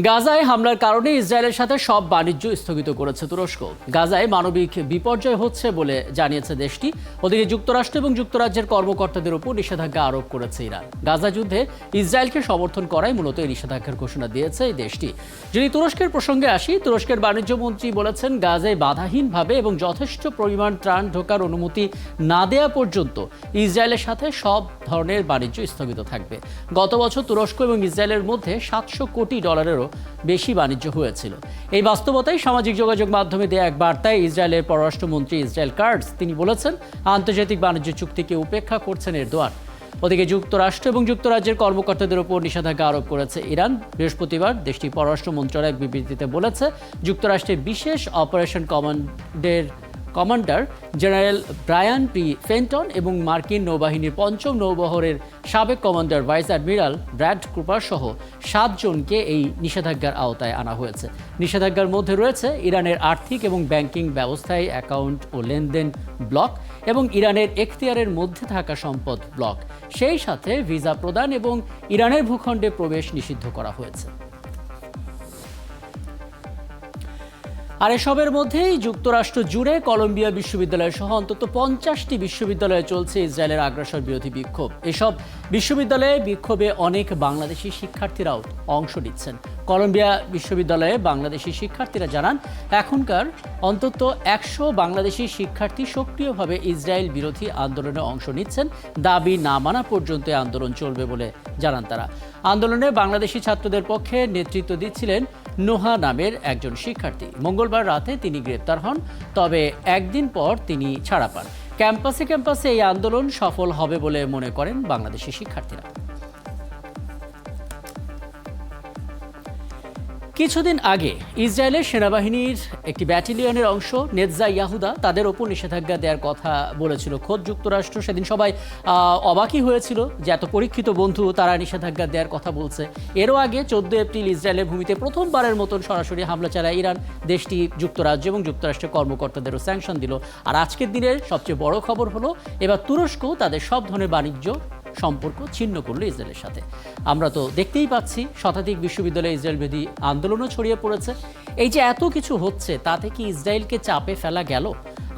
গাজায় হামলার কারণে ইসরায়েলের সাথে সব বাণিজ্য স্থগিত করেছে তুরস্ক। গাজায় মানবিক বিপর্যয় হচ্ছে বলে জানিয়েছে দেশটি। ওদিকে যুক্তরাষ্ট্র এবং যুক্তরাজ্যের কর্মকর্তাদের উপর নিষেধাজ্ঞা আরোপ করেছে ইরান। গাজা যুদ্ধে ইসরায়েলকে সমর্থন করাই মূলত এই নিষেধাজ্ঞার ঘোষণা দিয়েছে এই দেশটি। যদি তুরস্কের প্রসঙ্গে আসি, তুরস্কের বাণিজ্য মন্ত্রী বলেছেন, গাজায় বাধাহীনভাবে এবং যথেষ্ট পরিমাণ ত্রাণ ঢোকার অনুমতি না দেওয়া পর্যন্ত ইসরায়েলের সাথে সব ধরনের বাণিজ্য স্থগিত থাকবে। গত বছর তুরস্ক এবং ইসরায়েলের মধ্যে $700 কোটি বেশি বাণিজ্য হয়েছিল। এই বাস্তবতায় সামাজিক যোগাযোগ মাধ্যমে দেয়া এক বার্তায় ইসরায়েলের পররাষ্ট্রমন্ত্রী ইসরায়েল কাটজ তিনি বলেছেন, আন্তর্জাতিক বাণিজ্য চুক্তিকে উপেক্ষা করছেন এরদোয়ান। ওদিকে যুক্তরাষ্ট্র এবং যুক্তরাজ্যের কর্মকর্তাদের উপর নিষেধাজ্ঞা আরোপ করেছে ইরান। বৃহস্পতিবার দেশটির পররাষ্ট্র মন্ত্রণালয় এক বিবৃতিতে বলেছে, যুক্তরাষ্ট্রের বিশেষ operation commander general Brian P Fenton এবং মার্কিন নৌবাহিনীর ৫ম নৌবহরের সাবেক commander vice admiral Brad Cooper সহ ৭ জনকে এই নিষেধাজ্ঞার আওতায় আনা হয়েছে। নিষেধাজ্ঞার মধ্যে রয়েছে ইরানের আর্থিক এবং ব্যাংকিং ব্যবস্থায় অ্যাকাউন্ট ও লেনদেন ব্লক এবং ইরানের এখতিয়ারের মধ্যে থাকা সম্পদ ব্লক। সেই সাথে ভিসা প্রদান এবং ইরানের ভূখণ্ডে প্রবেশ নিষিদ্ধ করা হয়েছে। আর এসবের মধ্যেই যুক্তরাষ্ট্র জুড়ে কলম্বিয়া বিশ্ববিদ্যালয় সহ অন্তত 50টি বিশ্ববিদ্যালয়ে চলছে ইসরায়েলের আগ্রাসন বিরোধী বিক্ষোভ। এসব বিশ্ববিদ্যালয়ে বিক্ষোভে অনেক বাংলাদেশি শিক্ষার্থীরাও অংশ নিচ্ছেন। কলম্বিয়া বিশ্ববিদ্যালয়ে বাংলাদেশি শিক্ষার্থীরা জানান, এখনকার অন্তত 100 বাংলাদেশি শিক্ষার্থী সক্রিয়ভাবে ইসরায়েল বিরোধী আন্দোলনে অংশ নিচ্ছেন। দাবি না মানা পর্যন্ত আন্দোলন চলবে বলে জানান তারা। আন্দোলনে বাংলাদেশি ছাত্রদের পক্ষে নেতৃত্ব দিচ্ছিলেন নোহা নামের একজন শিক্ষার্থী। মঙ্গলবার রাতে তিনি গ্রেপ্তার হন, তবে একদিন পর তিনি ছাড়া পান। ক্যাম্পাসে এই আন্দোলন সফল হবে বলে মনে করেন বাংলাদেশি শিক্ষার্থীরা। কিছুদিন আগে ইসরায়েলের সেনাবাহিনীর একটি ব্যাটালিয়নের অংশ নেতজা ইয়াহুদা তাদের ওপর নিষেধাজ্ঞা দেওয়ার কথা বলেছিল খোদ যুক্তরাষ্ট্র। সেদিন সবাই অবাকই হয়েছিল যে এত পরীক্ষিত বন্ধু তারা নিষেধাজ্ঞা দেওয়ার কথা বলছে। এরও আগে 14 এপ্রিল ইসরায়েলের ভূমিতে প্রথমবারের মতন সরাসরি হামলা চালায় ইরান। দেশটি যুক্তরাজ্য এবং যুক্তরাষ্ট্রের কর্মকর্তাদেরও স্যাংশন দিল। আর আজকের দিনের সবচেয়ে বড় খবর হলো, এবার তুরস্ক তাদের সব ধরনের বাণিজ্য সম্পর্ক ছিন্ন করলো ইসরায়েলের সাথে। আমরা তো দেখতেই পাচ্ছি শতাধিক বিশ্ববিদ্যালয়ে ইসরায়েল বিরোধী আন্দোলনও ছড়িয়ে পড়েছে। এই যে এত কিছু হচ্ছে, তাতে কি ইসরায়েলকে চাপে ফেলা গেল?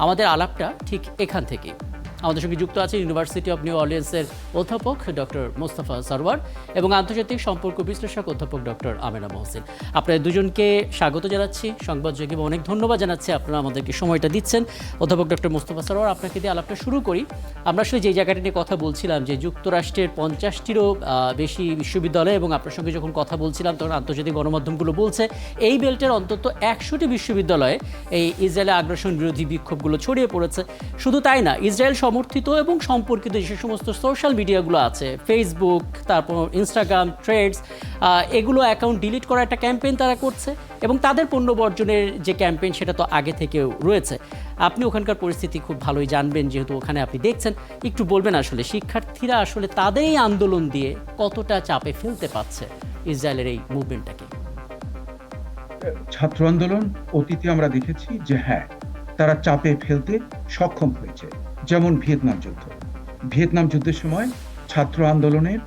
আমাদের আলাপটা ঠিক এখান থেকে। আমাদের সঙ্গে যুক্ত আছে ইউনিভার্সিটি অব নিউ অর্লিয়েন্সের অধ্যাপক ডক্টর মোস্তফা সরওয়ার এবং আন্তর্জাতিক সম্পর্ক বিশ্লেষক অধ্যাপক ডক্টর আমেনা মহসিন। আপনাদের দুজনকে স্বাগত জানাচ্ছি সংবাদযোগে এবং অনেক ধন্যবাদ জানাচ্ছি আপনারা আমাদেরকে সময়টা দিচ্ছেন। অধ্যাপক ডক্টর মোস্তফা সরওয়ার, আপনাকে দিয়ে আলাপটা শুরু করি। আমরা আসলে যে জায়গাটা নিয়ে কথা বলছিলাম যে যুক্তরাষ্ট্রের 50টিরও বেশি বিশ্ববিদ্যালয়, এবং আপনার সঙ্গে যখন কথা বলছিলাম তখন আন্তর্জাতিক গণমাধ্যমগুলো বলছে এই বেল্টের অন্তত 100টি বিশ্ববিদ্যালয়ে এই ইসরায়েলের আগ্রাসন বিরোধী বিক্ষোভগুলো ছড়িয়ে পড়েছে। শুধু তাই না, ইসরায়েল সমর্থিত এবং সম্পর্কিত যে সমস্ত সোশ্যাল মিডিয়াগুলো আছে, ফেসবুক, তারপর ইনস্টাগ্রাম, থ্রেডস, এগুলো অ্যাকাউন্ট ডিলিট করার একটা ক্যাম্পেইন তারা করছে এবং তাদের পণ্য বর্জনের যে ক্যাম্পেইন সেটা তো আগে থেকেও রয়েছে। আপনি ওখানকার পরিস্থিতি খুব ভালোই জানবেন, যেহেতু ওখানে আপনি দেখছেন। একটু বলবেন আসলে শিক্ষার্থীরা আসলে তাদের এই আন্দোলন দিয়ে কতটা চাপে ফেলতে পারছে ইসরায়েলের এই মুভমেন্টটাকে? ছাত্র আন্দোলন অতীতে আমরা দেখেছি যে হ্যাঁ, তারা চাপে ফেলতে সক্ষম হয়েছে। যেমন ভিয়েতনাম যুদ্ধের সময় ছাত্র আন্দোলনের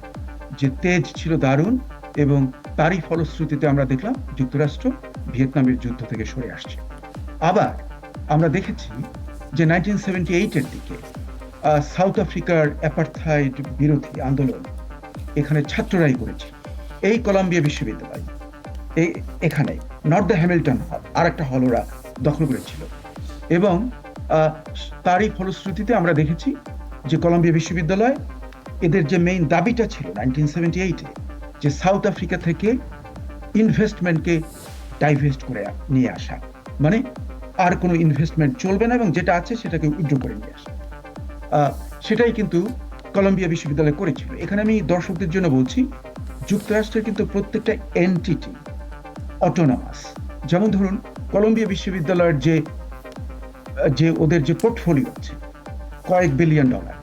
যে তেজ ছিল দারুণ, এবং তারই ফলশ্রুতিতে আমরা দেখলাম যুক্তরাষ্ট্র ভিয়েতনামের যুদ্ধ থেকে সরে আসছে। আবার আমরা দেখেছি যে 1978-এর দিকে সাউথ আফ্রিকার অ্যাপারথাইড বিরোধী আন্দোলন এখানে ছাত্ররাই করেছে। এই কলম্বিয়া বিশ্ববিদ্যালয় এখানে নর্থ দ্য হ্যামিল্টন হল, আর একটা হল ওরা দখল করেছিল, এবং তারই ফলশ্রুতিতে আমরা দেখেছি যে কলম্বিয়া বিশ্ববিদ্যালয় এদের যে মেইন দাবিটা ছিল 1978-এ, যে সাউথ আফ্রিকা থেকে ইনভেস্টমেন্টকে ডাইভেস্ট করে নিয়ে আসা, মানে আর কোনো ইনভেস্টমেন্ট চলবে না এবং যেটা আছে সেটাকে উইথড্র করে নিয়ে আসা, সেটাই কিন্তু কলম্বিয়া বিশ্ববিদ্যালয় করেছিল। এখানে আমি দর্শকদের জন্য বলছি, যুক্তরাষ্ট্রের কিন্তু প্রত্যেকটা এন্টিটি অটোনমাস। যেমন ধরুন কলম্বিয়া বিশ্ববিদ্যালয়ের যে ওদের যে পোর্টফোলিও আছে কয়েক বিলিয়ন ডলার,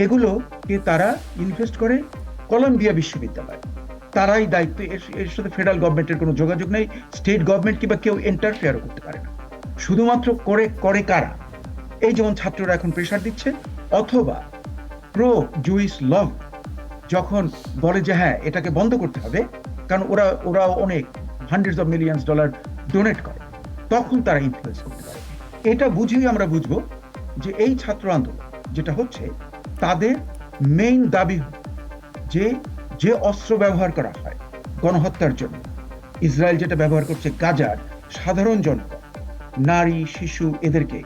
এগুলোকে তারা ইনভেস্ট করে কলম্বিয়া বিশ্ববিদ্যালয়। তারাই দায়িত্ব, এর সাথে ফেডারেল গভর্নমেন্টের কোনো যোগাযোগ নেই, স্টেট গভর্নমেন্ট কিংবা কেউ ইন্টারফেয়ারও করতে পারে না। শুধুমাত্র করে কারা? এই যেমন ছাত্ররা এখন প্রেশার দিচ্ছে, অথবা প্রো জুইস লব যখন বলে যে হ্যাঁ এটাকে বন্ধ করতে হবে, কারণ ওরা অনেক hundreds of millions dollar donate করে, তখন তারা ইনফ্লুয়েন্স করতে পারে। এটা বুঝেই আমরা বুঝবো যে এই ছাত্র আন্দোলন যেটা হচ্ছে, তাদের মেইন দাবি যে যে অস্ত্র ব্যবহার করা হয় গণহত্যার জন্য, ইসরায়েল যেটা ব্যবহার করছে গাজার সাধারণ জনগণ, নারী শিশু, এদেরকে,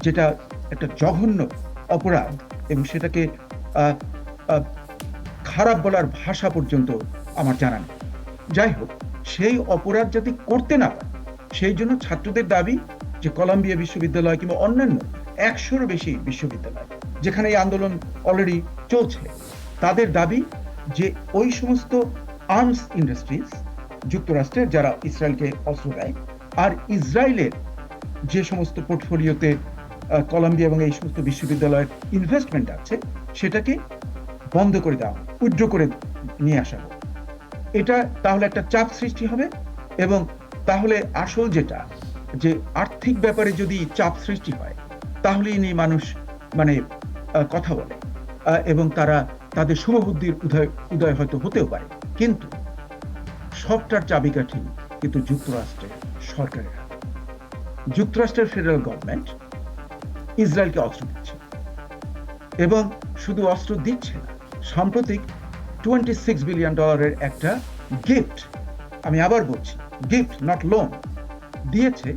যেটা একটা জঘন্য অপরাধ এবং সেটাকে আহ, আহ, খারাপ বলার ভাষা পর্যন্ত আমার জানা নেই। যাই হোক, সেই অপরাধ যাতে করতে না পারে সেই জন্য ছাত্রদের দাবি যে কলাম্বিয়া বিশ্ববিদ্যালয় কিংবা অন্যান্য 100-র বেশি বিশ্ববিদ্যালয় যেখানে এই আন্দোলন অলরেডি চলছে, তাদের দাবি যে ওই সমস্ত আর্মস ইন্ডাস্ট্রিজ যুক্তরাষ্ট্রের যারা ইসরায়েলকে অস্ত্র দেয়, আর ইসরায়েলের যে সমস্ত পোর্টফোলিওতে কলাম্বিয়া এবং এই সমস্ত বিশ্ববিদ্যালয়ের ইনভেস্টমেন্ট আছে, সেটাকে বন্ধ করে দেওয়া, উইথড্র করে নিয়ে আসা হোক। এটা তাহলে একটা চাপ সৃষ্টি হবে, এবং তাহলে আসল যেটা, যে আর্থিক ব্যাপারে যদি চাপ সৃষ্টি হয় তাহলেই নিয়ে মানুষ মানে কথা বলে, এবং তারা তাদের শুভবুদ্ধির উদয় হয়তো হতেও পারে, কিন্তু সবটার চাবিকাঠি কিন্তু যুক্তরাষ্ট্রের সরকারের হাতে। যুক্তরাষ্ট্রের ফেডারেল গভর্নমেন্ট ইসরায়েলকে অস্ত্র দিচ্ছে, এবং শুধু অস্ত্র দিচ্ছে না, সাম্প্রতিক $26 বিলিয়ন একটা গিফট, আমি আবার বলছি গিফট নট লোন, দিয়েছে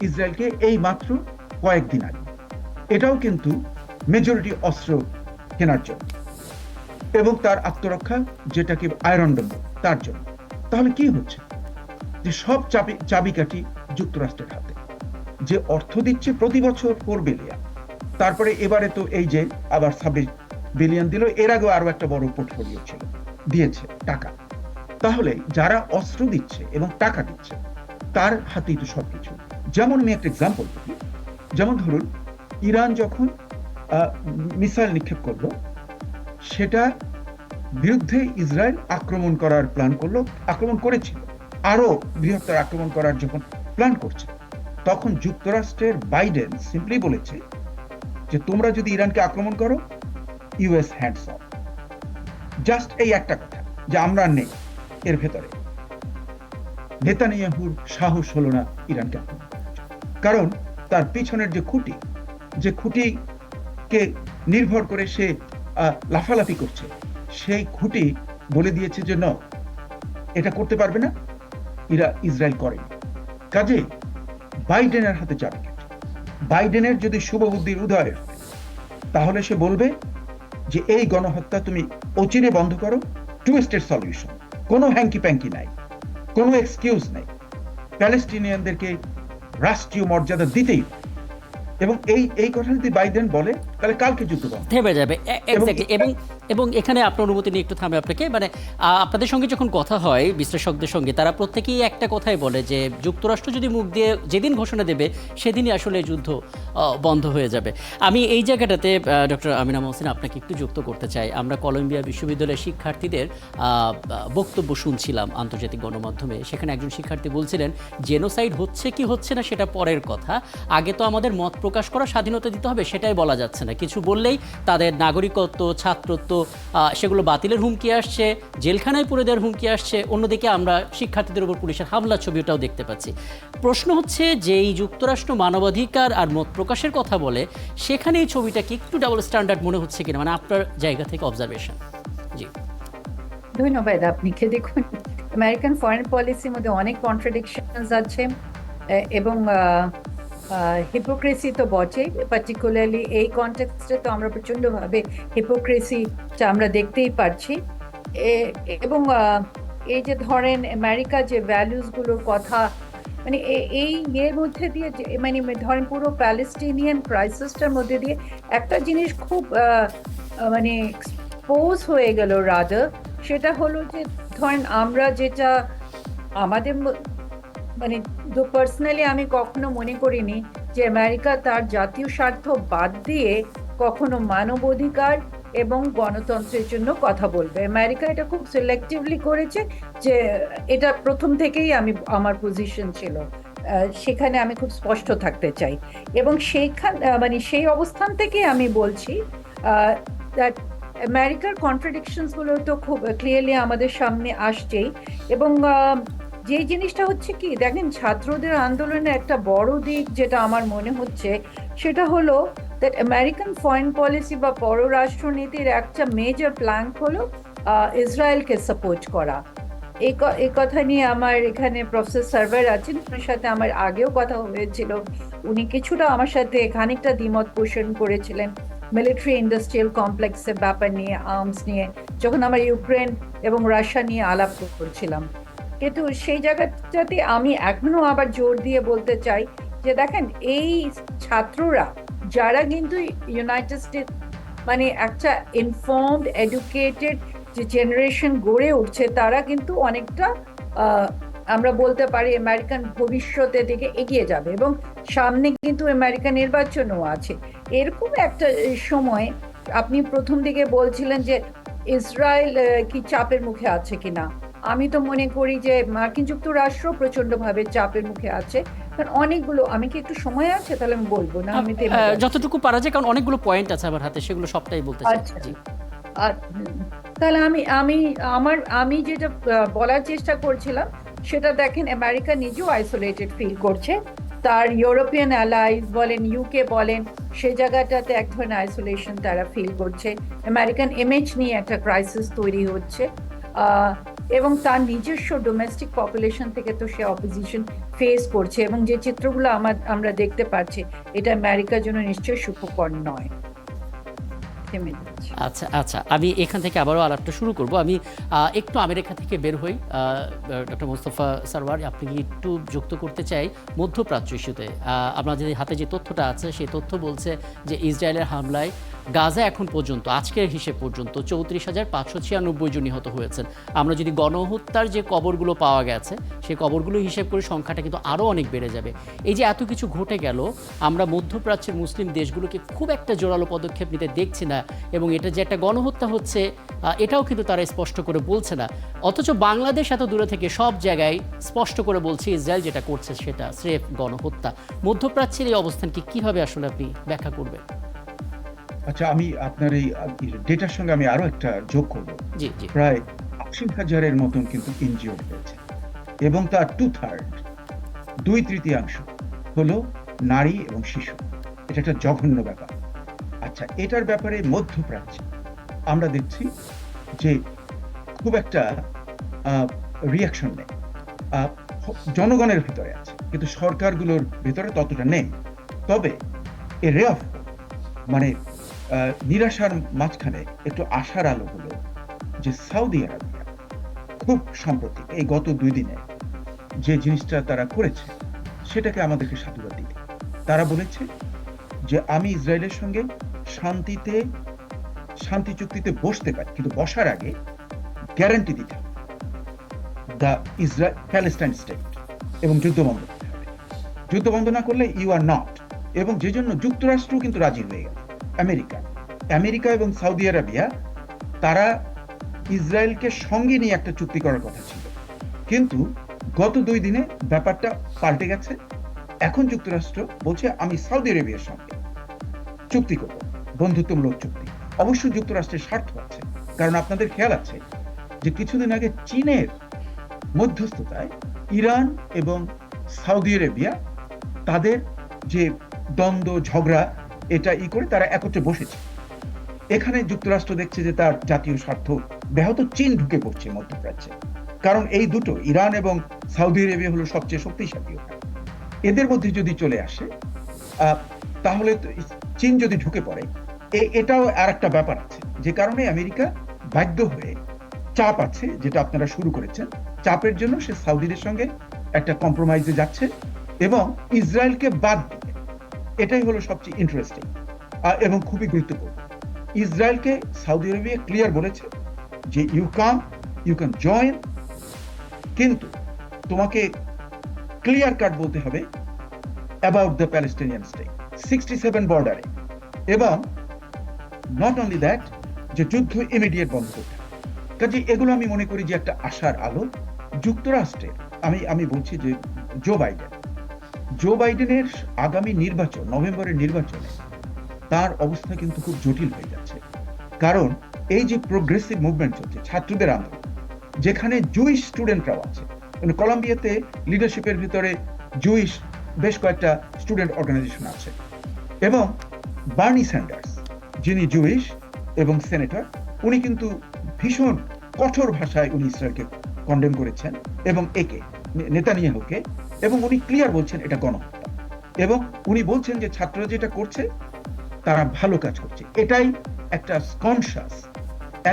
ইসরায়েলকে এই মাত্র কয়েকদিন আগে। এটাও কিন্তু মেজরিটি অস্ত্র কেনার জন্য এবং তার আত্মরক্ষা, যেটাকে আয়রন ডোম, তার জন্য। তাহলে কি হচ্ছে, যে সব চাবিকাঠি যুক্তরাষ্ট্রের হাতে। যে অর্থ দিচ্ছে প্রতি বছর 4 বিলিয়ন, তারপরে এবারে তো এই যে আবার 26 বিলিয়ন দিল, এর আগেও আরো একটা বড় পোর্টফোলিও ছিল, দিয়েছে টাকা। তাহলে যারা অস্ত্র দিচ্ছে এবং টাকা দিচ্ছে তার হাতেই তো সবকিছু। যেমন আমি একটা এক্সাম্পল দিই, যেমন ধরুন ইরান যখন মিসাইল নিক্ষেপ করলো, সেটা বিরুদ্ধে ইসরায়েল আক্রমণ করার প্ল্যান করলো, আক্রমণ করেছিল, আরো বৃহত্তর আক্রমণ করার যখন প্ল্যান করছে, তখন যুক্তরাষ্ট্রের বাইডেন সিম্পলি বলেছে যে তোমরা যদি ইরানকে আক্রমণ করো, ইউএস হ্যান্ডস অফ। জাস্ট এই একটা কথা, যে আমরা নেই এর ভেতরে। নেতানিয়াহুর সাহস হলো না ইরানকে আক্রমণ করার জন্য, কারণ তার পিছনের যে খুঁটি, যে খুঁটিকে নির্ভর করে সে লাফালাফি করছে, সেই খুঁটি বলে দিয়েছে যে ন, এটা করতে পারবে না, ইসরায়েল করেনি। কাজে বাইডেনের হাতে চাবিকাঠি। বাইডেনের যদি শুভবুদ্ধির উদয় হয়, তাহলে সে বলবে যে এই গণহত্যা তুমি অচিরে বন্ধ করো, 2 স্টেট সলিউশন, কোনো হ্যাঙ্কি প্যাঙ্কি নাই, কোনো এক্সকিউজ নাই, প্যালেস্টিনিয়ানদেরকে রাষ্ট্রীয় মর্যাদা দিতেই হবে। এবং এই কথা যদি বাইডেন বলে, তাহলে কালকে যুদ্ধ বন্ধ থেমে যাবে। এক্স্যাক্টলি। এবং এখানে আপনার অনুমতি নিয়ে একটু থামে আপনাকে, মানে আপনাদের সঙ্গে যখন কথা হয় বিশ্লেষকদের সঙ্গে, তারা প্রত্যেকেই একটা কথাই বলে যে যুক্তরাষ্ট্র যদি মুখ দিয়ে যেদিন ঘোষণা দেবে সেদিনই আসলে যুদ্ধ বন্ধ হয়ে যাবে। আমি এই জায়গাটাতে ডক্টর আমিনা মহসিন আপনাকে একটু যুক্ত করতে চাই। আমরা কলম্বিয়া বিশ্ববিদ্যালয়ের শিক্ষার্থীদের বক্তব্য শুনছিলাম আন্তর্জাতিক গণমাধ্যমে। সেখানে একজন শিক্ষার্থী বলছিলেন জেনোসাইড হচ্ছে কি হচ্ছে না সেটা পরের কথা, আগে তো আমাদের মত প্রকাশ করার স্বাধীনতা দিতে হবে, সেটাই বলা যাচ্ছে না। কিছু বললেই তাদের নাগরিকত্ব, ছাত্রত্ব সেগুলো বাতিলের হুমকি আসছে, জেলখানায় পুরে দেওয়ার হুমকি আসছে। অন্যদিকে আমরা শিক্ষার্থীদের উপর পুলিশের হামলা ছবিটাও দেখতে পাচ্ছি। প্রশ্ন হচ্ছে যে এই যুক্তরাষ্ট্র মানবাধিকার আর মত প্রকাশের কথা বলে, সেখানে এই ছবিটাকে একটু ডাবল স্ট্যান্ডার্ড মনে হচ্ছে কিনা, মানে আপনার জায়গা থেকে অবজারভেশন। জি, ধন্যবাদ আপনাকে। দেখুন, আমেরিকান ফরেন পলিসির মধ্যে অনেক কন্ট্রাডিকশনস আছে, এবং হিপোক্রেসি তো বটেই। পার্টিকুলারলি এই কনটেক্সটে তো আমরা প্রচণ্ডভাবে হিপোক্রেসিটা আমরা দেখতেই পাচ্ছি। এবং এই যে ধরেন আমেরিকা যে ভ্যালুসগুলোর কথা, মানে এই ইয়ের মধ্যে দিয়ে, মানে ধরেন পুরো প্যালেস্টিনিয়ান ক্রাইসিসটার মধ্যে দিয়ে একটা জিনিস খুব মানে এক্সপোজ হয়ে গেল রাদার, সেটা হলো যে ধরেন আমরা যেটা আমাদের মানে পার্সোনালি আমি কখনো মনে করিনি যে আমেরিকা তার জাতীয় স্বার্থ বাদ দিয়ে কখনো মানবাধিকার এবং গণতন্ত্রের জন্য কথা বলবে। আমেরিকা এটা খুব সিলেক্টিভলি করেছে, যে এটা প্রথম থেকেই আমার পজিশন ছিল, সেখানে আমি খুব স্পষ্ট থাকতে চাই। এবং মানে সেই অবস্থান থেকে আমি বলছি দ্যাট আমেরিকার কন্ট্রাডিকশনসগুলো তো খুব ক্লিয়ারলি আমাদের সামনে আসছেই। এবং যে জিনিসটা হচ্ছে কি দেখেন, ছাত্রদের আন্দোলনের একটা বড় দিক যেটা আমার মনে হচ্ছে সেটা হলো দ্যাট আমেরিকান ফরেন পলিসি বা পররাষ্ট্রনীতির একটা মেজর প্ল্যাঙ্ক হলো ইসরায়েলকে সাপোর্ট করা। এই কথা নিয়ে আমার এখানে প্রফেসর সার্ভার আছেন, ওনার সাথে আমার আগেও কথা হয়েছিল। উনি কিছুটা আমার সাথে খানিকটা দ্বিমত পোষণ করেছিলেন মিলিটারি ইন্ডাস্ট্রিয়াল কমপ্লেক্সের ব্যাপার নিয়ে, আর্মস নিয়ে, যখন আমরা ইউক্রেন এবং রাশিয়া নিয়ে আলাপ করছিলাম। কিন্তু সেই জায়গাটাতে আমি এখনো আবার জোর দিয়ে বলতে চাই যে দেখেন, এই ছাত্ররা যারা কিন্তু ইউনাইটেড স্টেট মানে একটা ইনফর্মড এডুকেটেড যে জেনারেশন গড়ে উঠছে, তারা কিন্তু অনেকটা আমরা বলতে পারি আমেরিকান ভবিষ্যতের দিকে এগিয়ে যাবে, এবং সামনে কিন্তু আমেরিকান নির্বাচনও আছে। এরকম একটা সময় আপনি প্রথম দিকে বলছিলেন যে ইসরায়েল কি চাপের মুখে আছে কিনা। আমি তো মনে করি যে মার্কিন যুক্তরাষ্ট্র প্রচন্ডভাবে চাপের মুখে আছে, কারণ অনেকগুলো, আমি কি একটু সময় আছে তাহলে আমি বলবো না, আমি থেমে যাচ্ছি। যতটুকু পারা যায়, কারণ অনেকগুলো পয়েন্ট আছে আমার হাতে, সেগুলো সবটাই বলতে চাই। আচ্ছা, জি। তাহলে আমি যেটা বলার চেষ্টা করছিলাম সেটা দেখেন, আমেরিকা নিজেও আইসোলেটেড ফিল করছে। তার ইউরোপিয়ান অ্যালাইজ বলেন, ইউকে বলেন, সে জায়গাটাতে এক ধরনের আইসোলেশন তারা ফিল করছে। আমেরিকান ইমেজ নিয়ে একটা ক্রাইসিস তৈরি হচ্ছে, এবং তার নিজস্ব ডোমেস্টিক পপুলেশন থেকে তো সে অপোজিশন ফেস করছে, এবং যে চিত্রগুলো আমরা দেখতে পাচ্ছি, এটা আমেরিকার জন্য নিশ্চয়ই সুখকর নয়। থেমে যাচ্ছি। আচ্ছা আচ্ছা, আমি এখান থেকে আবারও আলাপটা শুরু করব। আমি একটু আমেরিকা থেকে বের হই। ডক্টর মোস্তফা সারওয়ার, আপনি কি একটু যুক্ত করতে চাই মধ্যপ্রাচ্য ইস্যুতে? আপনাদের হাতে যে তথ্যটা আছে সেই তথ্য বলছে যে ইসরায়েলের হামলায় গাজা এখন পর্যন্ত, আজকের হিসেব পর্যন্ত 34,596 জন নিহত হয়েছেন। আমরা যদি গণহত্যার যে কবরগুলো পাওয়া গেছে সেই কবরগুলো হিসেব করে সংখ্যাটা কিন্তু আরও অনেক বেড়ে যাবে। এই যে এত কিছু ঘটে গেল, আমরা মধ্যপ্রাচ্যের মুসলিম দেশগুলোকে খুব একটা জোরালো পদক্ষেপ নিতে দেখছি না, এবং এটা যে একটা গণহত্যা হচ্ছে এটাও কিন্তু তারা স্পষ্ট করে বলছে না। অথচ বাংলাদেশ এত দূরে থেকে সব জায়গায় স্পষ্ট করে বলছে ইসরায়েল যেটা করছে সেটা স্রেফ গণহত্যা। মধ্যপ্রাচ্যের এই অবস্থানকে কিভাবে আসলে আপনি ব্যাখ্যা করবেন? আচ্ছা, আমি আপনার এই ডেটার সঙ্গে আমি আরো একটা যোগ করব। জি জি। প্রায় 80,000-এর মতন কিন্তু ইনজিওর্ড হয়েছে, এবং তার 2/3, 2/3 হলো নারী এবং শিশু। এটা একটা জঘন্য ব্যাপার। আচ্ছা, এটার ব্যাপারে মধ্যপ্রাচ্যে আমরা দেখছি যে খুব একটা রিয়াকশন নেই। আহ, জনগণের ভিতরে আছে, কিন্তু সরকারগুলোর ভিতরে ততটা নেই। তবে এ রে অফ, মানে নিরাশার মাঝখানে একটু আশার আলো হলো যে সৌদি আরবিয়া খুব সম্প্রতি এই গত 2 দিনে যে জিনিসটা তারা করেছে সেটাকে আমাদেরকে সাধুবাদ দিতে। তারা বলেছে যে আমি ইসরায়েলের সঙ্গে শান্তি চুক্তিতে বসতে পারি, কিন্তু বসার আগে গ্যারান্টি দিতে হবে দ্য ইসরায়েল প্যালেস্টাইন স্টেট, এবং যুদ্ধ বন্ধ করতে হবে। যুদ্ধ বন্ধ না করলে ইউ আর নট। এবং যে জন্য যুক্তরাষ্ট্র কিন্তু রাজি হয়ে গেল। আমেরিকা এবং সৌদি আরবিয়া, তারা ইসরায়েলকে সঙ্গে নিয়ে একটা চুক্তি করার কথা ছিল, কিন্তু গত 2 দিনে ব্যাপারটা পাল্টে গেছে। এখন যুক্তরাষ্ট্র বলছে আমি সৌদি আরবিয়ার সঙ্গে চুক্তি করব, বন্ধুত্বমূলক চুক্তি। অবশ্যই যুক্তরাষ্ট্রের স্বার্থ আছে, কারণ আপনাদের খেয়াল আছে যে কিছুদিন আগে চীনের মধ্যস্থতায় ইরান এবং সৌদি আরবিয়া তাদের যে দ্বন্দ্ব ঝগড়া এটা করে তারা একত্রে বসেছে। এখানে যুক্তরাষ্ট্র দেখছে যে তার জাতীয় স্বার্থ ব্যাহত, চীন ঢুকে পড়ছে মধ্যপ্রাচ্যে। কারণ এই দুটো, ইরান এবং সৌদি আরবিয়া হলো সবচেয়ে শক্তিশালী। এদের মধ্যে যদি চলে আসে তাহলে চীন যদি ঢুকে পড়ে, এটাও আর একটা ব্যাপার আছে, যে কারণে আমেরিকা বাধ্য হয়ে, চাপ আছে যেটা আপনারা শুরু করেছেন, চাপের জন্য সে সৌদিদের সঙ্গে একটা কম্প্রোমাইজে যাচ্ছে এবং ইসরায়েলকে বাদ দিবে। এটাই হলো সবচেয়ে ইন্টারেস্টিং এবং খুবই গুরুত্বপূর্ণ। ইসরায়েলকে সৌদি আরবিয়া ক্লিয়ার বলেছে যে ইউ ক্যান জয়েন, কিন্তু তোমাকে ক্লিয়ার কাট বলতে হবে অ্যাবাউট দ্য প্যালেস্টাইনিয়ান স্টেট 67 বর্ডারে, এবং নট অনলি দ্যাট, যে যুদ্ধ ইমিডিয়েট বন্ধ করতে হবে। কাজে এগুলো আমি মনে করি যে একটা আশার আলো যুক্তরাষ্ট্রের। আমি বলছি যে জো বাইডেনের আগামী নির্বাচন, নভেম্বরের নির্বাচনে তার অবস্থা কিন্তু খুব জটিল হয়ে যাচ্ছে। কারণ এই যে প্রোগ্রেসিভ মুভমেন্ট চলছে, ছাত্রদের আন্দোলন, যেখানে জুইশ স্টুডেন্টরাও আছে, কলম্বিয়াতে লিডারশিপের ভিতরে জুইশ বেশ কয়েকটা স্টুডেন্ট অর্গানাইজেশন আছে, এবং বার্নি স্যান্ডার্স যিনি জুইশ এবং সেনেটর, উনি কিন্তু ভীষণ কঠোর ভাষায় উনি ইসরায়েলকে কন্ডেম করেছেন এবং নেতানিয়াহুকে, এবং উনি ক্লিয়ার বলছেন এটা গণহত্যা, এবং উনি বলছেন যে ছাত্ররা যেটা করছে তারা ভালো কাজ করছে। এটাই একটা কনশাস,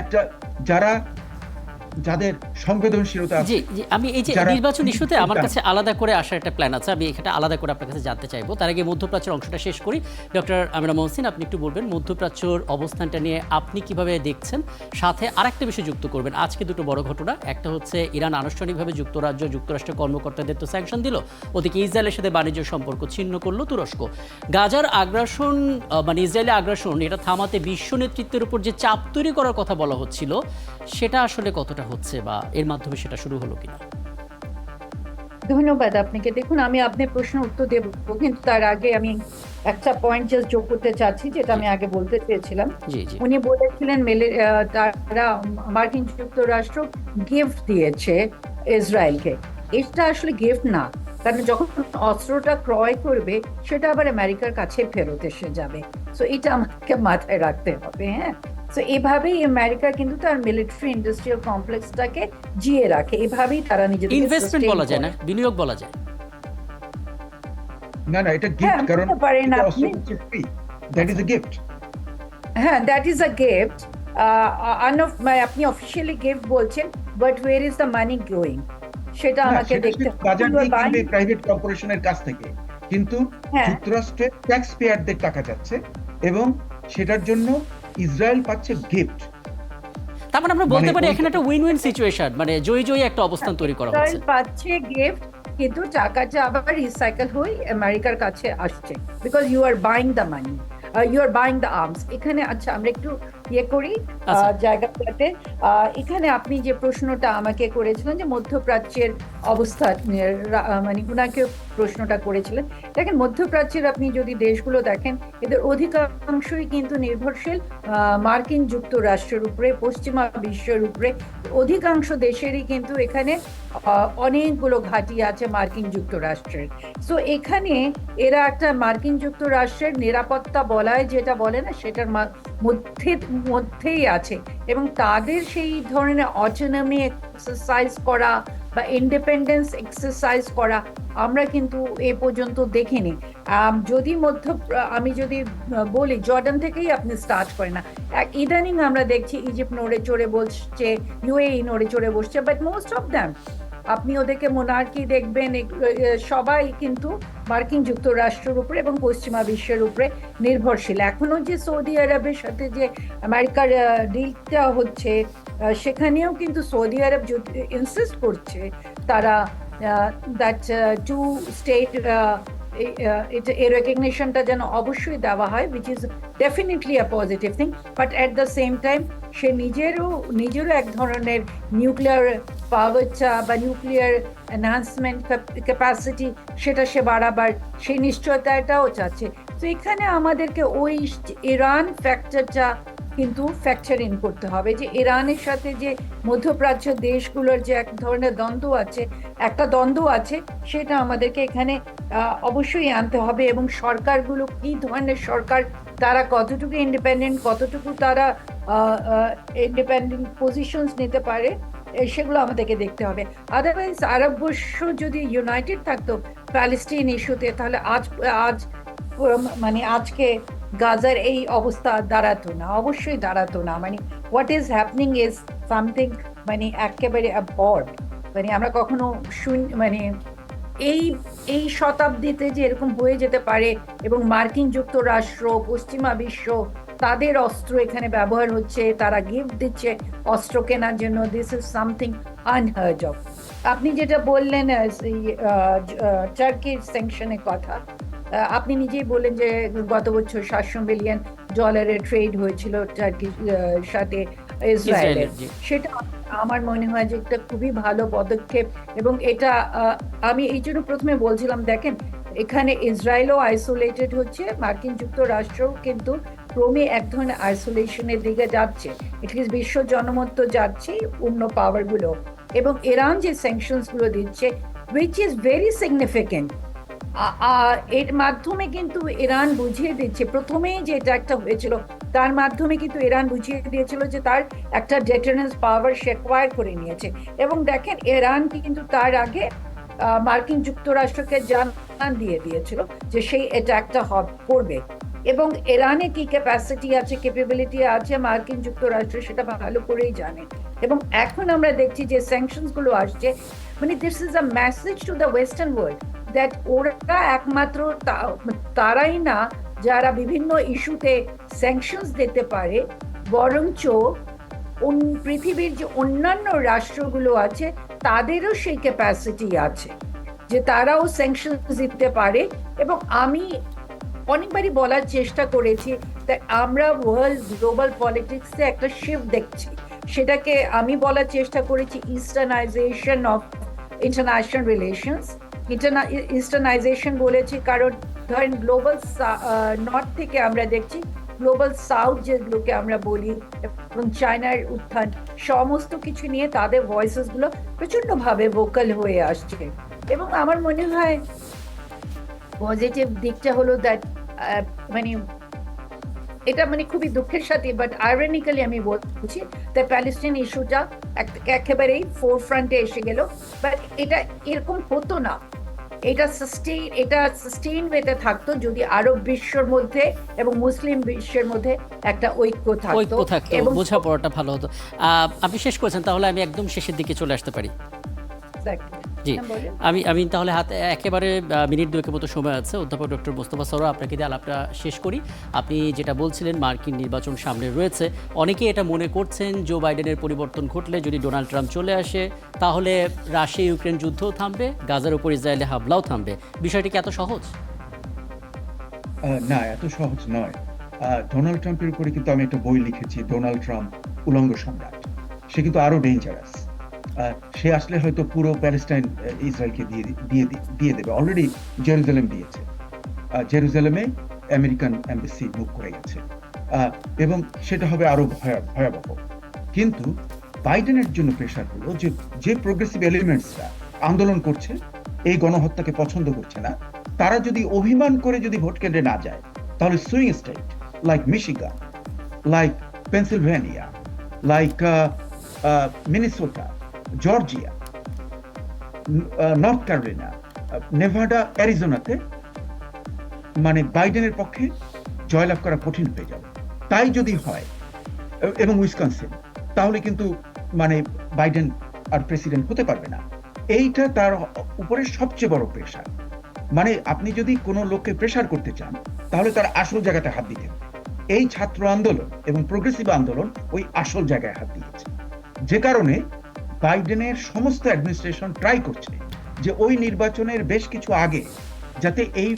একটা যাদের সংবেদনশীলতা জি আছে, জি, আমি এই যে যারা নির্বাচন ইস্যুতে আমার কাছে আলাদা করে আসার একটা প্ল্যান আছে, আমি এখানে আলাদা করে আপনার কাছে জানতে চাইবো। তার আগে মধ্যপ্রাচ্যের অংশটা শেষ করি। ডক্টর আমিনা মহসিন, আপনি একটু বলবেন মধ্যপ্রাচ্যর অবস্থানটা নিয়ে আপনি কিভাবে দেখছেন, সাথে আরেকটা বিষয় যুক্ত করবেন। আজকে দুটো বড় ঘটনা, একটা হচ্ছে ইরান আনুষ্ঠানিকভাবে যুক্তরাষ্ট্রের কর্মকর্তাদের তো স্যাংশন দিল, ওদিকে ইসরায়েলের সাথে বাণিজ্য সম্পর্ক ছিন্ন করলো তুরস্ক। গাজার আগ্রাসন মানে ইসরায়েলের আগ্রাসন, এটা থামাতে বিশ্ব নেতৃত্বের উপর যে চাপ তৈরি করার কথা বলা হচ্ছিল, সেটা আসলে কতটা হচ্ছে বা এর মাধ্যমে সেটা শুরু হলো কিনা? ধন্যবাদ আপনাকে। দেখুন, আমি আপনার প্রশ্নের উত্তর দেব, কিন্তু তার আগে আমি একটা পয়েন্ট জাস্ট যোগ করতে চাচ্ছি, যেটা আমি আগে বলতে চেয়েছিলাম। জি জি, উনি বলেছিলেন তারা মার্কিন যুক্তরাষ্ট্র গিফট দিয়েছে ইসরায়েলকে। এটা আসলে গিফট না, কারণ যখন অস্ত্রটা ক্রয় করবে সেটা আবার আমেরিকার কাছে ফেরত এসে যাবে। সো এটা আমাকে মাথায় রাখতে হবে। হ্যাঁ, তো এভাবেই আমেরিকা কিন্তু তার মিলিটারি ইন্ডাস্ট্রিয়াল কমপ্লেক্সটাকে জিয়ে রাখে, এভাবেই তারা নিজেদের ইনভেস্টমেন্ট বলা যায় না, বিনিয়োগ বলা যায়। না না, এটা হ্যাঁ, গিফট, কারণ বলতে পারেন এটা আপনি। অস্ত্র হচ্ছে free, that is a gift. হ্যাঁ, দ্যাট ইজ আ গিফট। আপনি অফিসিয়ালি গিফট বলছেন, but ওয়ের is the money going, সেটা না, আমাকে সেটা দেখতে সে হবে। বাজার You are দিয়ে কিনবে buying- প্রাইভেট কর্পোরেশনের কাছ থেকে, কিন্তু হ্যাঁ, যুক্তরাষ্ট্রের ট্যাক্স পেয়ারদের টাকা যাচ্ছে, এবং সেটার জন্য ইসরায়েল পাচ্ছে গিফট। তার মানে আমরা বলতে মানে পারি ওই- এখানে একটা উইন উইন সিচুয়েশন, মানে জয়ী জয়ী একটা অবস্থান তৈরি করা হচ্ছে। ইসরায়েল পাচ্ছে গিফট, কিন্তু টাকাটা আবার রিসাইকেল হয়ে আমেরিকার কাছে আসছে, because you are buying the money, you are buying the arms. এখানে আচ্ছা, আমরা একটু ইয়ে করি আচ্ছা। জায়গাটাতে। এখানে আপনি যে প্রশ্নটা আমাকে করেছিলেন যে মধ্যপ্রাচ্যের অবস্থা নিয়ে, মানে উনাকে প্রশ্নটা করেছিলেন। দেখেন, মধ্যপ্রাচ্যের আপনি যদি দেশগুলো দেখেন, এদের অধিকাংশই কিন্তু নির্ভরশীল মার্কিন যুক্তরাষ্ট্রের উপরে, পশ্চিমা বিশ্বের উপরে। অধিকাংশ দেশেরই কিন্তু এখানে অনেকগুলো ঘাঁটি আছে মার্কিন যুক্তরাষ্ট্রের। সো এখানে এরা একটা মার্কিন যুক্তরাষ্ট্রের নিরাপত্তা বলয় যেটা বলে না, সেটার মধ্যেই আছে, এবং তাদের সেই ধরনের অটোনমি এক্সারসাইজ করা বা ইন্ডিপেন্ডেন্স এক্সারসাইজ করা আমরা কিন্তু এ পর্যন্ত দেখিনি। আমি যদি বলি, জর্ডান থেকেই আপনি স্টার্ট করেন না, ইদানিং আমরা দেখছি ইজিপ্ট নড়ে চড়ে বসছে, ইউএই নড়ে চড়ে বসছে, বাট মোস্ট অফ দ্যাম আপনি ওদেরকে মোনার্কি দেখবেন, সবাই কিন্তু মার্কিন যুক্তরাষ্ট্রের উপরে এবং পশ্চিমা বিশ্বের উপরে নির্ভরশীল। এখনো যে সৌদি আরবের সাথে যে আমেরিকার ডিলটা হচ্ছে, সেখানেও কিন্তু সৌদি আরব ইনসিস্ট করছে তারা দ্যাট টু স্টেট এই রেকগনিশনটা যেন অবশ্যই দেওয়া হয়, which is definitely a positive thing. But at the same time সে নিজেরও এক ধরনের নিউক্লিয়ার পাওয়ারটা বা নিউক্লিয়ার এনহান্সমেন্ট ক্যাপাসিটি, সেটা সে বাড়াবার সেই নিশ্চয়তাটাও চাচ্ছে। তো এখানে আমাদেরকে ওই ইরান ফ্যাক্টরটা কিন্তু ফ্যাক্টর ইন করতে হবে, যে ইরানের সাথে যে মধ্যপ্রাচ্য দেশগুলোর যে এক ধরনের একটা দ্বন্দ্ব আছে, সেটা আমাদেরকে এখানে অবশ্যই আনতে হবে। এবং সরকারগুলো কি ধরনের সরকার, তারা কতটুকু ইন্ডিপেন্ডেন্ট, কতটুকু তারা ইন্ডিপেন্ডেন্ট পজিশনস নিতে পারে, সেগুলো আমাদেরকে দেখতে হবে। আদারওয়াইজ আরব বিশ্ব যদি ইউনাইটেড থাকতো প্যালেস্টাইন ইস্যুতে, তাহলে আজকে গাজার এই অবস্থা দাঁড়াতো না, অবশ্যই দাঁড়াতো না। মানে what is happening is something একেবারে অ্যাবসার্ড। আমরা কখনো এই শতাব্দীতে যে এরকম হয়ে যেতে পারে, এবং মার্কিন যুক্তরাষ্ট্র, পশ্চিমা বিশ্ব, তাদের অস্ত্র এখানে ব্যবহার হচ্ছে, তারা গিফট দিচ্ছে অস্ত্র কেনার জন্য, this is something unheard of. আপনি যেটা বললেন টার্কির স্যাংশনের কথা, আপনি নিজেই বললেন যে গত বছর $700 বিলিয়ন ট্রেড হয়েছিল টার্কির সাথে ইসরায়েলের। সেটা আমার মনে হয় যে একটা খুবই ভালো পদক্ষেপ, এবং এটা আমি এই জন্য প্রথমে বলছিলাম, দেখেন এখানে ইসরায়েলও আইসোলেটেড হচ্ছে, মার্কিন যুক্তরাষ্ট্রও কিন্তু ক্রমে এক ধরনের আইসোলেশনের দিকে যাচ্ছে, এটলিস্ট বিশ্ব জনমত যাচ্ছে অন্য পাওয়ারগুলো। এবং ইরান যে স্যাংশনস গুলো দিচ্ছে which is very significant, এর মাধ্যমে কিন্তু ইরান বুঝিয়ে দিচ্ছে, প্রথমেই যে একটা হয়েছিল তার মাধ্যমে কিন্তু ইরান বুঝিয়ে দিয়েছিল যে তার একটা ডেটারেন্স পাওয়ার সে অ্যাকোয়ার করে নিয়েছে। এবং দেখেন ইরান কিন্তু তার আগে মার্কিন যুক্তরাষ্ট্রকে জানান দিয়ে দিয়েছিল যে সেই অ্যাটাকটা করবে, এবং ইরানে কি ক্যাপাসিটি আছে, ক্যাপাবিলিটি আছে মার্কিন যুক্তরাষ্ট্র সেটা ভালো করেই জানে। এবং এখন আমরা দেখছি যে স্যাংশনস গুলো আসছে, মানে this is a message to the western world that ওরা একমাত্র তারাই না যারা বিভিন্ন ইস্যুতে স্যাংশনস দিতে পারে, বরঞ্চ পৃথিবীর যে অন্যান্য রাষ্ট্রগুলো আছে তাদেরও সেই ক্যাপাসিটি আছে যে তারাও স্যাংশনস দিতে পারে। এবং আমি অনেকবারই বলার চেষ্টা করেছি যে আমরা ওয়ার্ল্ড গ্লোবাল পলিটিক্সে একটা শিফট দেখছি, সেটাকে আমি বলার চেষ্টা করেছি ইস্টার্নাইজেশন অফ ইন্টারন্যাশনাল রিলেশনস। ইস্টার্নাইজেশন বলেছি কারণ ধরেন গ্লোবাল নর্থ থেকে আমরা দেখছি গ্লোবাল সাউথ যেগুলোকে আমরা বলি, এবং চায়নার উত্থান, সমস্ত কিছু নিয়ে তাদের ভয়েসেস গুলো প্রচন্ডভাবে ভোকাল হয়ে আসছে। এবং আমার মনে হয় পজিটিভ দিকটা হলো দ্যাট মানে এটা মানে খুবই দুঃখের সাথে বাট আইরনিক্যালি আমি বলছি দ্য প্যালেস্টাইন ইস্যুটা একেবারেই ফোরফ্রন্টে এসে গেল, বাট এটা এরকম হতো না, এটা সাস্টেইন ওয়েতে থাকতো যদি আরব বিশ্বের মধ্যে এবং মুসলিম বিশ্বের মধ্যে একটা ঐক্য থাকতো এবং বোঝাপড়াটা ভালো হতো। আপনি শেষ করেছেন, তাহলে আমি একদম শেষের দিকে চলে আসতে পারি। জি, আমি তাহলে হাতে একেবারে মিনিট দুয়েকের মতো সময় আছে। অধ্যাপক ডক্টর মোস্তফা সরোয়ার, আপনাকে দিয়ে আলাপটা শেষ করি। আপনি যেটা বলছিলেন মার্কিন নির্বাচন সামনে রয়েছে, অনেকে এটা মনে করছেন জো বাইডেনের পরিবর্তন ঘটলে যদি ডোনাল্ড ট্রাম্প চলে আসে তাহলে রাশিয়া ইউক্রেন যুদ্ধও থামবে, গাজার উপর ইসরায়েলে হামলাও থামবে। বিষয়টি কি এত সহজ? না, এত সহজ নয়। ডোনাল্ড ট্রাম্পের উপরে কিন্তু আমি একটা বই লিখেছি, ডোনাল্ড ট্রাম্প উলঙ্গ সম্রাট। সে কিন্তু আরো ডেঞ্জারাস। সে আসলে হয়তো পুরো প্যালেস্টাইন ইসরায়েলকে দিয়ে দেবে। অলরেডি জেরুজালেম দিয়েছে, জেরুজালেমে আমেরিকান এমবাসি মুভ করে গেছে, এবং সেটা হবে আরো ভয়াবহ। কিন্তু বাইডেনের জন্য প্রেশার হলো যে প্রোগ্রেসিভ এলিমেন্টসরা আন্দোলন করছে, এই গণহত্যাকে পছন্দ করছে না, তারা যদি অভিমান করে যদি ভোট কেন্দ্রে না যায়, তাহলে swing state like Michigan, like Pennsylvania, like Minnesota, Georgia, North Carolina, Nevada, অ্যারিজোনাতে মানে বাইডেনের পক্ষে জয়লাভ করা কঠিন হয়ে যাবে। তাই যদি হয়, এবং উইসকনসিন, তাহলে কিন্তু মানে বাইডেন আর প্রেসিডেন্ট হতে পারবে না। এইটা তার উপরে সবচেয়ে বড় প্রেশার। মানে আপনি যদি কোনো লোককে প্রেশার করতে চান তাহলে তার আসল জায়গাতে হাত দিতে হবে। এই ছাত্র আন্দোলন এবং প্রোগ্রেসিভ আন্দোলন ওই আসল জায়গায় হাত দিয়েছে, যে কারণে বাইডেনের সমস্ত অ্যাডমিনিস্ট্রেশন ট্রাই করছে যে ওই নির্বাচনের বেশ কিছু আগে যাতে এই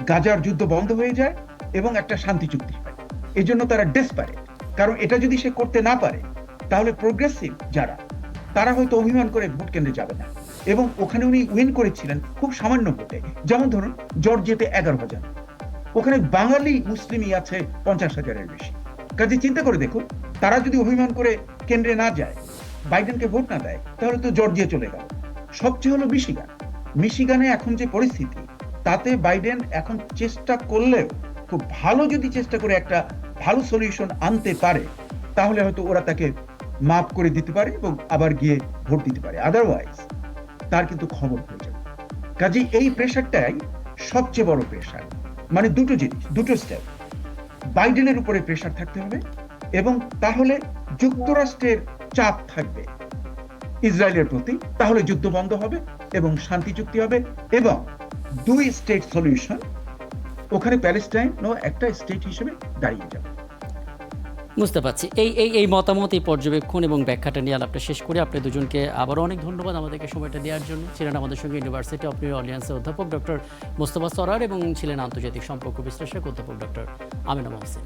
গাজার যুদ্ধ বন্ধ হয়ে যায় এবং একটা শান্তি চুক্তি হয়। এই জন্য তারা ডেসপারেট, কারণ এটা যদি সে করতে না পারে তাহলে প্রোগ্রেসিভ যারা তারা হয়তো অভিমান করে ভোট কেন্দ্রে যাবে না। এবং ওখানে উনি উইন করেছিলেন খুব সামান্য ভোটে, যেমন ধরুন জর্জিয়াতে 11,000, ওখানে বাঙালি মুসলিমই আছে 50,000-এর বেশি। কাজে চিন্তা করে দেখুন, তারা যদি অভিমান করে কেন্দ্রে না যায়, বাইডেনকে ভোট না দেয়, তাহলে তো জর্জিয়া চলে গেল। সবচেয়ে হলো মিশিগানে এখন যে পরিস্থিতি, তাতে বাইডেন এখন চেষ্টা করলেও খুব ভালো যদি চেষ্টা করে একটা ভালো সলিউশন আনতে পারে, তাহলে হয়তো ওরা তাকে মাফ করে দিতে পারে এবং আবার গিয়ে ভোট দিতে পারে। আদারওয়াইজ তার কিন্তু খবর হয়ে যাবে। কাজে এই প্রেশারটাই সবচেয়ে বড় প্রেশার। মানে দুটো জিনিস, দুটো স্টেপ, বাইডেনের উপরে প্রেশার থাকতে হবে এবং তাহলে যুক্তরাষ্ট্রের চাপ থাকবে ইসরায়েলের প্রতি, তাহলে যুদ্ধ বন্ধ হবে এবং শান্তি চুক্তি হবে এবং 2 স্টেট সলিউশন, ওখানে প্যালেস্টাইনও একটা স্টেট হিসেবে দাঁড়িয়ে যাবে। বুঝতে পারছি। এই মতামত, এই পর্যবেক্ষণ এবং ব্যাখ্যাটা নিয়ে আলাপটা শেষ করে আপনি দুজনকে আবারও অনেক ধন্যবাদ আমাদেরকে সময়টা দেওয়ার জন্য। ছিলেন আমাদের সঙ্গে ইউনিভার্সিটি অফ নিউ অর্লিয়ান্সের অধ্যাপক ডক্টর মোস্তফা সরোয়ার এবং ছিলেন আন্তর্জাতিক সম্পর্ক বিশ্লেষক অধ্যাপক ডক্টর আমেনা মহসিন।